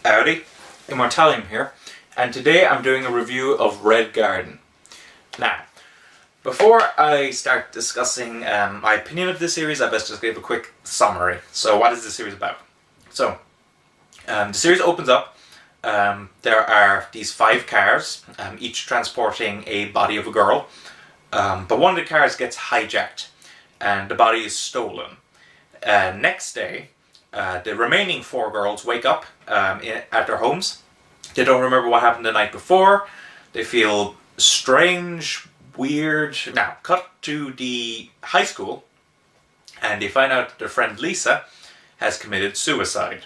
Howdy, Immortalium here, and today I'm doing a review of Red Garden. Now, before I start discussing my opinion of this series, I best just give a quick summary. So what is the series about? So, the series opens up, there are these 5 cars, each transporting a body of a girl, but one of the cars gets hijacked and the body is stolen. Next day, the remaining 4 girls wake up at their homes. They don't remember what happened the night before. They feel strange, weird. Now, cut to the high school, and they find out that their friend Lisa has committed suicide,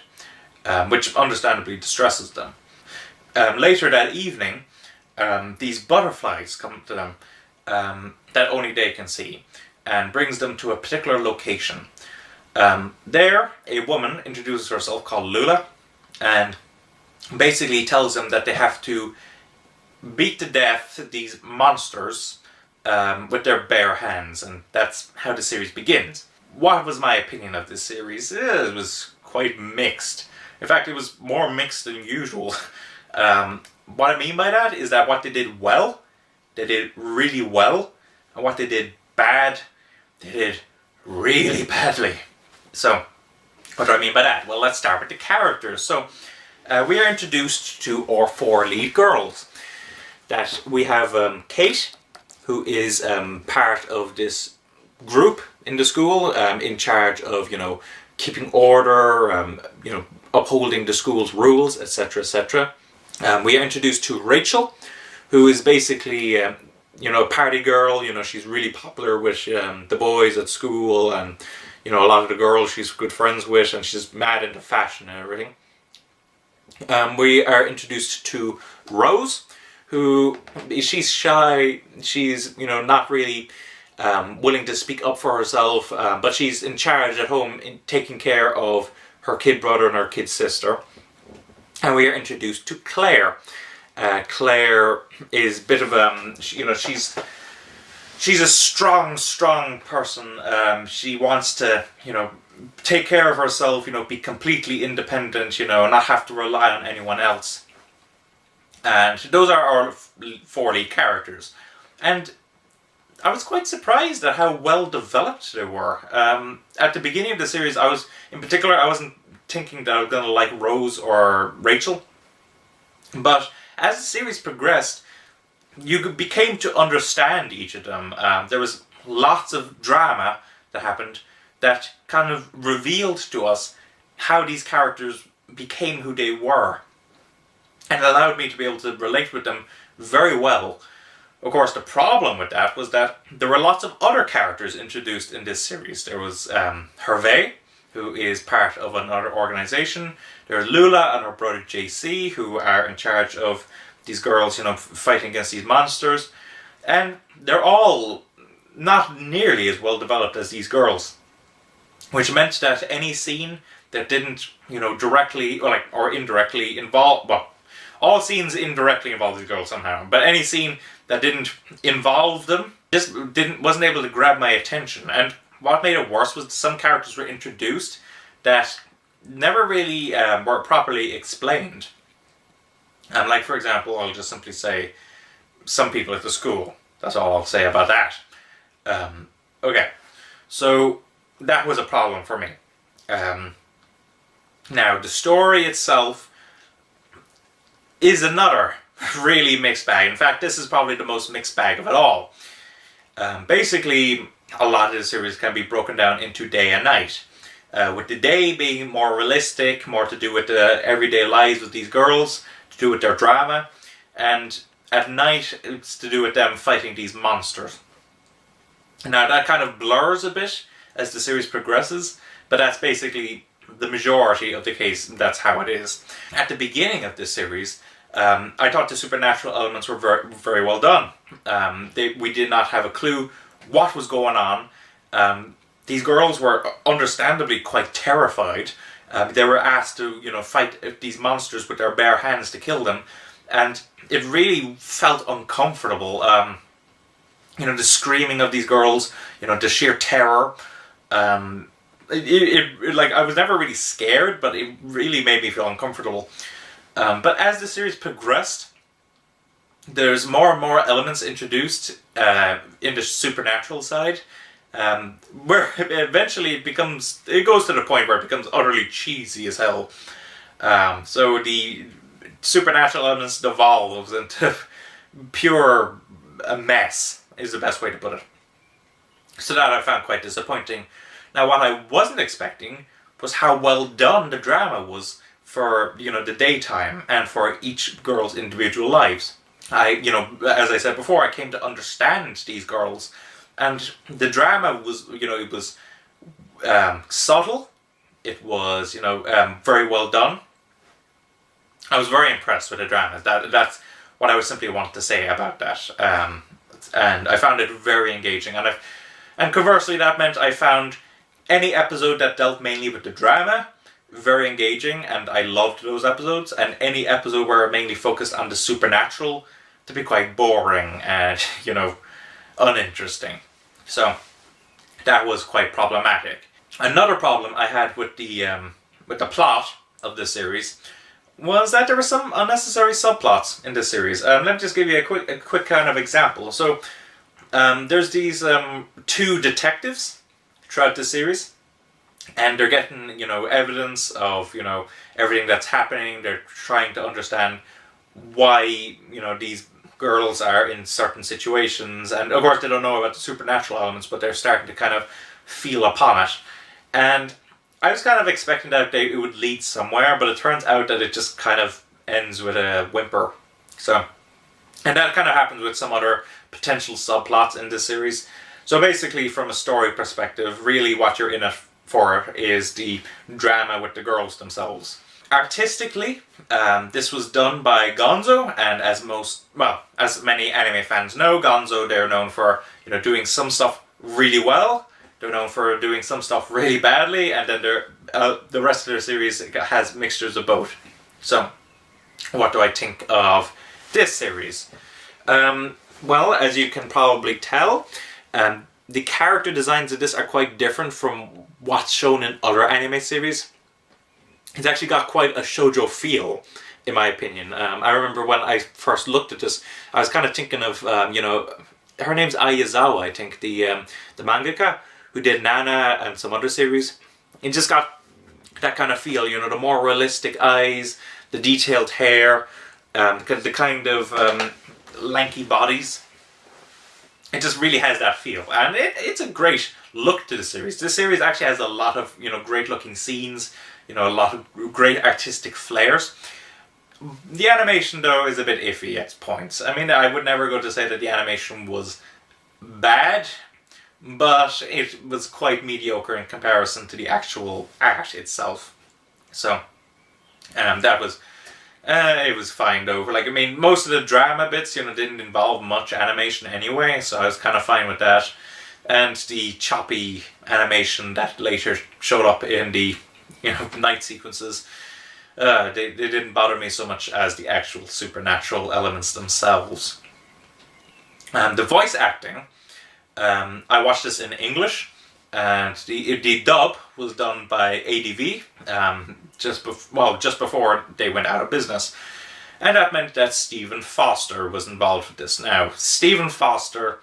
which understandably distresses them. Later that evening, these butterflies come to them that only they can see, and brings them to a particular location. There, a woman introduces herself called Lula, and basically tells them that they have to beat to death these monsters with their bare hands, and that's how the series begins. What was my opinion of this series? It was quite mixed. In fact, it was more mixed than usual. What I mean by that is that what they did well, they did really well, and what they did bad, they did really badly. So, what do I mean by that? Well, let's start with the characters. So, we are introduced to our 4 lead girls. That we have Kate, who is part of this group in the school, in charge of, keeping order, upholding the school's rules, etc., etc. We are introduced to Rachel, who is basically, a party girl. She's really popular with the boys at school, and a lot of the girls she's good friends with, and she's mad into fashion and everything. We are introduced to Rose, who, she's shy, she's, not really willing to speak up for herself, but she's in charge at home in taking care of her kid brother and her kid sister. And we are introduced to Claire. Claire is a bit of she's a strong person. She wants to, take care of herself, be completely independent, not have to rely on anyone else. And those are our 4 lead characters. And I was quite surprised at how well developed they were. At the beginning of the series, I wasn't thinking that I was going to like Rose or Rachel. But as the series progressed, you became to understand each of them. There was lots of drama that happened that kind of revealed to us how these characters became who they were. And it allowed me to be able to relate with them very well. Of course, the problem with that was that there were lots of other characters introduced in this series. There was Hervé, who is part of another organization. There's Lula and her brother JC, who are in charge of these girls, fighting against these monsters. And they're all not nearly as well developed as these girls. Which meant that any scene that didn't, directly or indirectly involve, all scenes indirectly involve these girls somehow, but any scene that didn't involve them wasn't able to grab my attention. And what made it worse was some characters were introduced that never really were properly explained. And for example, I'll just simply say some people at the school. That's all I'll say about that. Okay, so that was a problem for me. Now, the story itself is another really mixed bag. In fact, this is probably the most mixed bag of it all. Basically, a lot of the series can be broken down into day and night. With the day being more realistic, more to do with the everyday lives of these girls, to do with their drama, and at night it's to do with them fighting these monsters. Now, that kind of blurs a bit as the series progresses, but that's basically the majority of the case. That's how it is. At the beginning of this series, I thought the supernatural elements were very, very well done. We did not have a clue what was going on. These girls were understandably quite terrified. They were asked to, fight these monsters with their bare hands to kill them, and it really felt uncomfortable. The screaming of these girls, the sheer terror. I was never really scared, but it really made me feel uncomfortable. But as the series progressed, there's more and more elements introduced in the supernatural side, where eventually it goes to the point where it becomes utterly cheesy as hell. So the supernatural elements devolves into pure mess, is the best way to put it. So that I found quite disappointing. Now, what I wasn't expecting was how well done the drama was for, the daytime and for each girl's individual lives. As I said before, I came to understand these girls, and the drama was, it was subtle. It was, very well done. I was very impressed with the drama. That's what I would simply want to say about that. And I found it very engaging. And conversely, that meant I found any episode that dealt mainly with the drama very engaging, and I loved those episodes. And any episode where it mainly focused on the supernatural to be quite boring and, uninteresting. So that was quite problematic. Another problem I had with the plot of this series was that there were some unnecessary subplots in this series. Let me just give you a quick kind of example. So there's these two detectives throughout the series, and they're getting evidence of everything that's happening. They're trying to understand why these girls are in certain situations, and of course they don't know about the supernatural elements, but they're starting to kind of feel upon it. And I was kind of expecting that it would lead somewhere, but it turns out that it just kind of ends with a whimper. So, and that kind of happens with some other potential subplots in this series. So basically, from a story perspective, really what you're in it for is the drama with the girls themselves. Artistically, this was done by Gonzo, and as many anime fans know, Gonzo, they're known for doing some stuff really well. They're known for doing some stuff really badly, and then the rest of their series has mixtures of both. So, what do I think of this series? Well, as you can probably tell, the character designs of this are quite different from what's shown in other anime series. It's actually got quite a shoujo feel, in my opinion. I remember when I first looked at this, I was kind of thinking of, her name's Ayazawa, I think, the mangaka, who did Nana and some other series. It just got that kind of feel, the more realistic eyes, the detailed hair, the kind of lanky bodies. It just really has that feel, and it's a great look to the series. This series actually has a lot of great looking scenes, a lot of great artistic flares. The animation though is a bit iffy at points. I mean, I would never go to say that the animation was bad, but it was quite mediocre in comparison to the actual art itself. So, that was. It was fine though. Most of the drama bits, didn't involve much animation anyway, so I was kind of fine with that. And the choppy animation that later showed up in the, night sequences, they didn't bother me so much as the actual supernatural elements themselves. The voice acting, I watched this in English, and the dub was done by ADV, just before they went out of business. And that meant that Stephen Foster was involved with this. Now, Stephen Foster,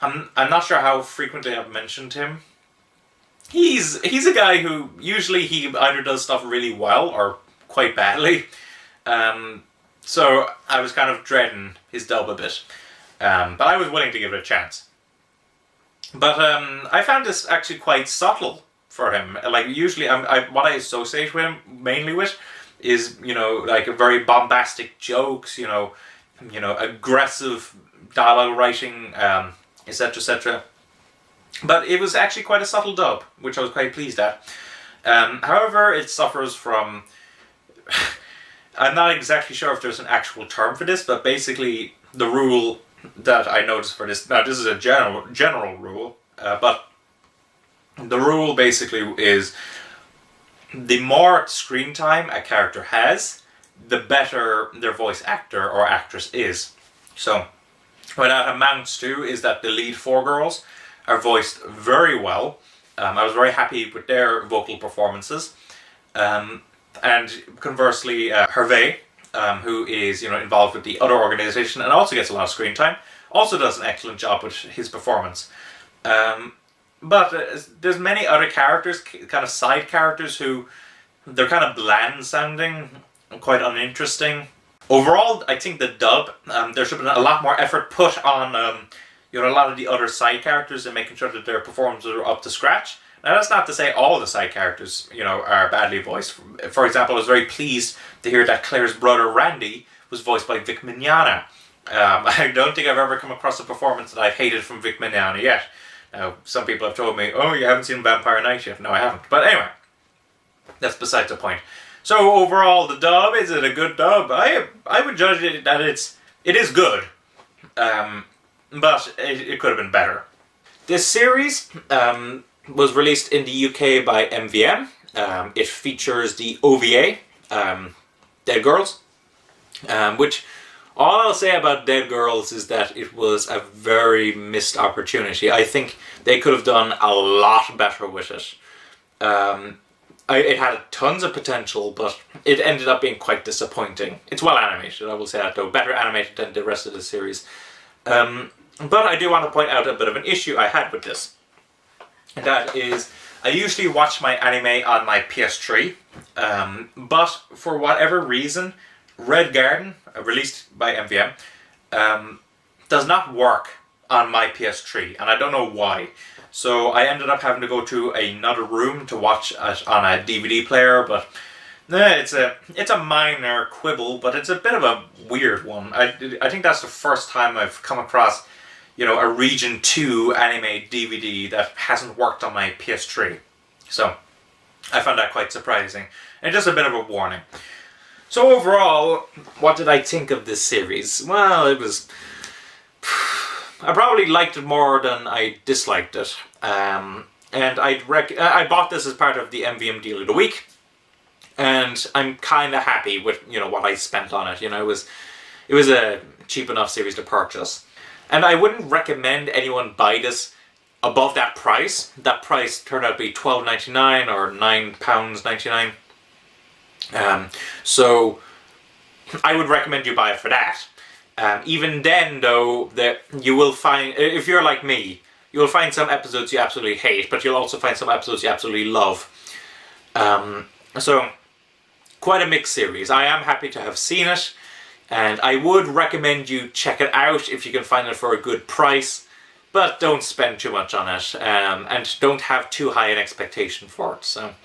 I'm not sure how frequently I've mentioned him. He's a guy who usually he either does stuff really well or quite badly. So I was kind of dreading his dub a bit. But I was willing to give it a chance. But I found this actually quite subtle for him. Usually what I associate with him mainly with is, very bombastic jokes, aggressive dialogue writing, etc., etc. But it was actually quite a subtle dub, which I was quite pleased at. However, it suffers from... I'm not exactly sure if there's an actual term for this, but basically the rule that I noticed for this... Now, this is a general rule, but the rule basically is the more screen time a character has, the better their voice actor or actress is. So, what that amounts to is that the lead four girls are voiced very well. I was very happy with their vocal performances. And conversely, Hervé, who is involved with the other organization and also gets a lot of screen time, also does an excellent job with his performance. But there's many other characters, kind of side characters, who they're kind of bland sounding, quite uninteresting. Overall, I think the dub, there should have been a lot more effort put on a lot of the other side characters and making sure that their performances are up to scratch. Now, that's not to say all the side characters, are badly voiced. For example, I was very pleased to hear that Claire's brother Randy was voiced by Vic Mignogna. I don't think I've ever come across a performance that I've hated from Vic Mignogna yet. Now, some people have told me, oh, you haven't seen Vampire Knight yet. No, I haven't. But anyway, that's besides the point. So overall, the dub, is it a good dub? I would judge it that it is good, but it could have been better. This series was released in the UK by MVM. It features the OVA, Dead Girls, which all I'll say about Dead Girls is that it was a very missed opportunity. I think they could have done a lot better with it. It had tons of potential, but it ended up being quite disappointing. It's well animated, I will say that though. Better animated than the rest of the series. But I do want to point out a bit of an issue I had with this. And that is, I usually watch my anime on my PS3, but for whatever reason, Red Garden, released by MVM, does not work on my PS3, and I don't know why. So I ended up having to go to another room to watch it on a DVD player, but it's a minor quibble, but it's a bit of a weird one. I think that's the first time I've come across, a Region 2 anime DVD that hasn't worked on my PS3. So I found that quite surprising, and just a bit of a warning. So overall, what did I think of this series? Well, I probably liked it more than I disliked it, and I bought this as part of the MVM Deal of the Week, and I'm kind of happy with what I spent on it. It was a cheap enough series to purchase, and I wouldn't recommend anyone buy this above that price. That price turned out to be £12.99 or £9.99. So I would recommend you buy it for that. Even then, though, that you will find, if you're like me, you will find some episodes you absolutely hate, but you'll also find some episodes you absolutely love. So, quite a mixed series. I am happy to have seen it, and I would recommend you check it out if you can find it for a good price, but don't spend too much on it, and don't have too high an expectation for it. So,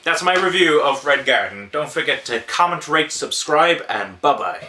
that's my review of Red Garden. Don't forget to comment, rate, subscribe, and bye-bye.